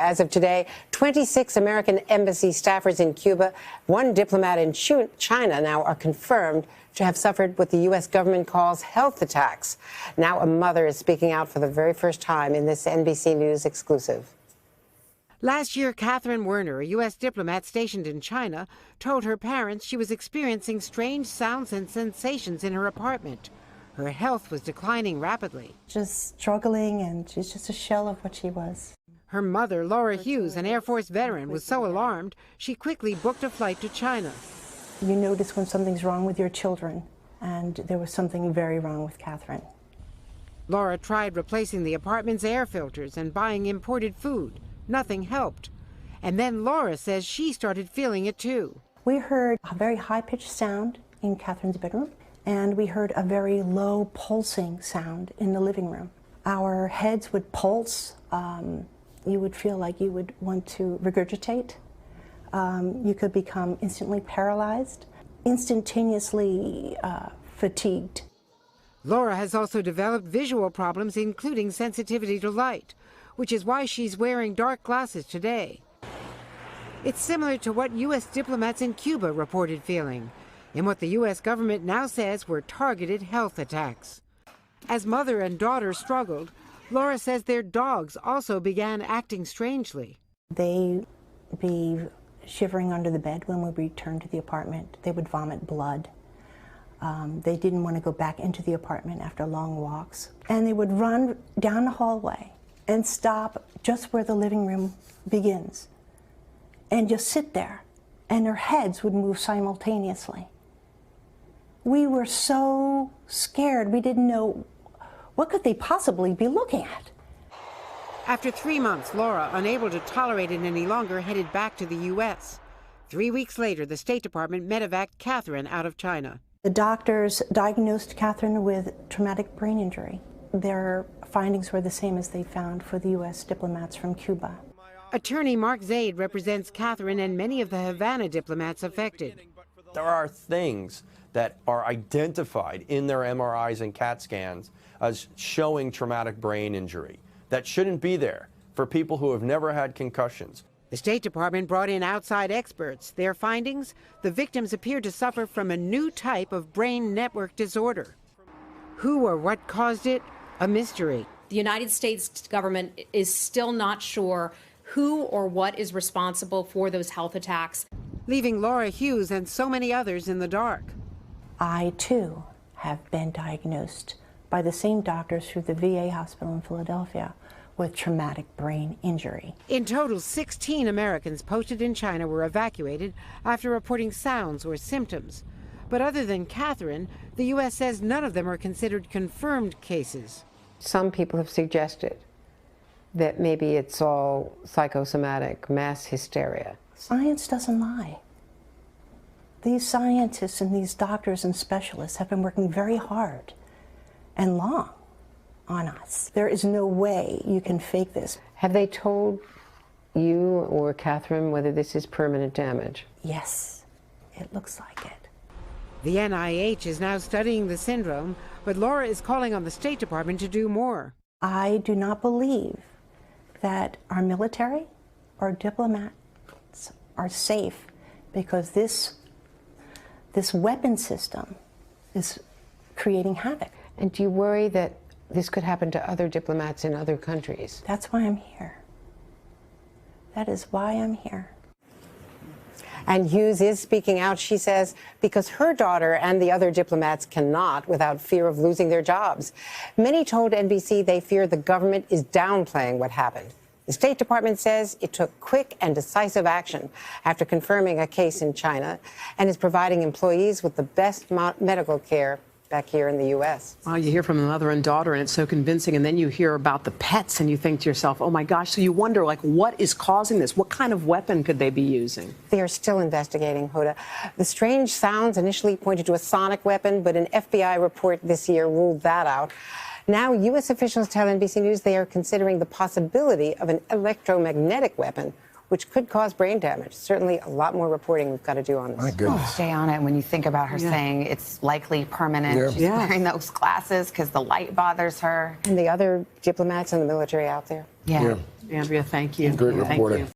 As of today, 26 American embassy staffers in Cuba, one diplomat in China now are confirmed to have suffered what the U.S. government calls health attacks. Now a mother is speaking out for the very first time in this NBC News exclusive. Last year, Catherine Werner, a U.S. diplomat stationed in China, told her parents she was experiencing strange sounds and sensations in her apartment. Her health was declining rapidly. Just struggling, and she's just a shell of what she was. Her mother, Laura Hughes, an Air Force veteran, was so alarmed, she quickly booked a flight to China. You notice when something's wrong with your children, and there was something very wrong with Catherine. Laura tried replacing the apartment's air filters and buying imported food. Nothing helped. And then Laura says she started feeling it too. We heard a very high-pitched sound in Catherine's bedroom, and we heard a very low pulsing sound in the living room. Our heads would pulse. You would feel like you would want to regurgitate. You could become instantly paralyzed, instantaneously fatigued. Laura has also developed visual problems, including sensitivity to light, which is why she's wearing dark glasses today. It's similar to what U.S. diplomats in Cuba reported feeling, in what the U.S. government now says were targeted health attacks. As mother and daughter struggled, Laura says their dogs also began acting strangely. They'd be shivering under the bed when we returned to the apartment. They would vomit blood. They didn't want to go back into the apartment after long walks. And they would run down the hallway and stop just where the living room begins and just sit there, and their heads would move simultaneously. We were so scared, we didn't know what could they possibly be looking at. After 3 months, Laura, unable to tolerate it any longer, headed back to the U.S. 3 weeks later, the State Department medevaced Catherine out of China. The doctors diagnosed Catherine with traumatic brain injury. Their findings were the same as they found for the U.S. diplomats from Cuba. Attorney Mark Zaid represents Catherine and many of the Havana diplomats affected. There are things that are identified in their MRIs and CAT scans as showing traumatic brain injury that shouldn't be there for people who have never had concussions. The State Department brought in outside experts. Their findings? The victims appear to suffer from a new type of brain network disorder. Who or what caused it? A mystery. The United States government is still not sure who or what is responsible for those health attacks, leaving Laura Hughes and so many others in the dark. I, too, have been diagnosed by the same doctors through the VA hospital in Philadelphia with traumatic brain injury. In total, 16 Americans posted in China were evacuated after reporting sounds or symptoms. But other than Catherine, the U.S. says none of them are considered confirmed cases. Some people have suggested that maybe it's all psychosomatic, mass hysteria. Science doesn't lie. These scientists and these doctors and specialists have been working very hard and long on us. There is no way you can fake this. Have they told you or Catherine whether this is permanent damage? Yes, it looks like it. The NIH is now studying the syndrome, but Laura is calling on the State Department to do more. I do not believe that our military or diplomats are safe because this weapon system is creating havoc. And do you worry that this could happen to other diplomats in other countries? That's why I'm here. That is why I'm here. And Hughes is speaking out, she says, because her daughter and the other diplomats cannot without fear of losing their jobs. Many told NBC they fear the government is downplaying what happened. The State Department says it took quick and decisive action after confirming a case in China and is providing employees with the best medical care back here in the U.S. Well, you hear from the mother and daughter, and it's so convincing, and then you hear about the pets, and you think to yourself, oh, my gosh, so you wonder, like, what is causing this? What kind of weapon could they be using? They are still investigating, Hoda. The strange sounds initially pointed to a sonic weapon, but an FBI report this year ruled that out. Now, U.S. officials tell NBC News they are considering the possibility of an electromagnetic weapon, which could cause brain damage. Certainly a lot more reporting we've got to do on this. My goodness. Stay on it when you think about her saying it's likely permanent. She's wearing those glasses because the light bothers her. And the other diplomats in the military out there. Yeah. Andrea, thank you. Great Thank reporting. you.